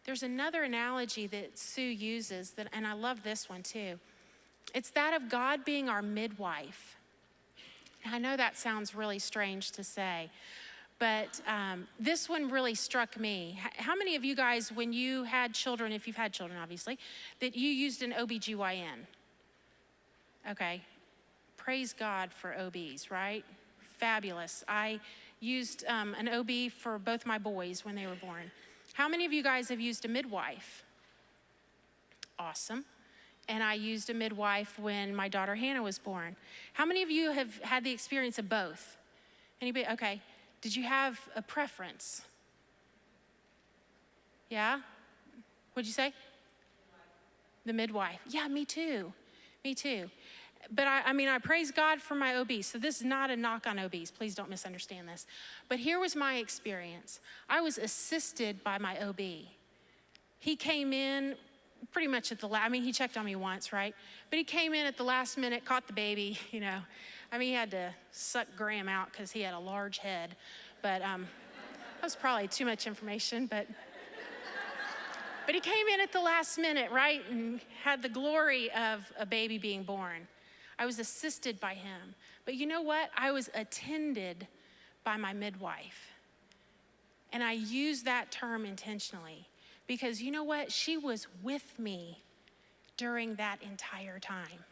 There's another analogy that Sue uses, and I love this one too. It's that of God being our midwife. I know that sounds really strange to say, but this one really struck me. How many of you guys, when you had children, if you've had children obviously, that you used an OBGYN? Okay, praise God for OBs, right? Fabulous. I used an OB for both my boys when they were born. How many of you guys have used a midwife? Awesome. And I used a midwife when my daughter Hannah was born. How many of you have had the experience of both? Anybody? Okay. Did you have a preference? Yeah? What'd you say? The midwife. Yeah, me too. Me too. But I praise God for my OB. So this is not a knock on OBs. Please don't misunderstand this. But here was my experience. I was assisted by my OB. He came in pretty much at the last, he checked on me once, right? But he came in at the last minute, caught the baby, he had to suck Graham out because he had a large head. But that was probably too much information, but he came in at the last minute, right? And had the glory of a baby being born. I was assisted by him. But you know what? I was attended by my midwife. And I use that term intentionally because you know what? She was with me during that entire time.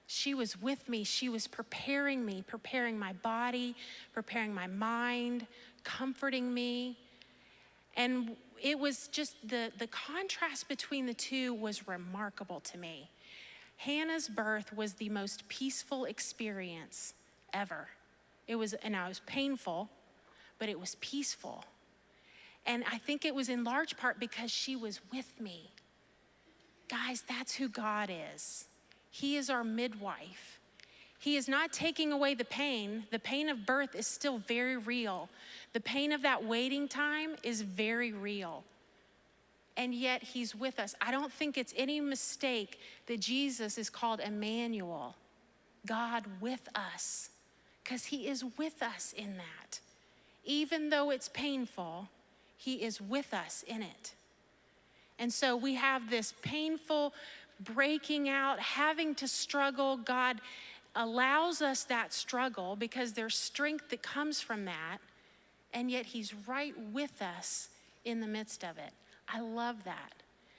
She was with me. She was preparing me, preparing my body, preparing my mind, comforting me. And it was just the contrast between the two was remarkable to me. Hannah's birth was the most peaceful experience ever. It was painful, but it was peaceful. And I think it was in large part because she was with me. Guys, that's who God is. He is our midwife. He is not taking away the pain. The pain of birth is still very real. The pain of that waiting time is very real. And yet he's with us. I don't think it's any mistake that Jesus is called Emmanuel, God with us, because he is with us in that. Even though it's painful, he is with us in it. And so we have this painful breaking out, having to struggle. God allows us that struggle because there's strength that comes from that. And yet he's right with us in the midst of it. I love that.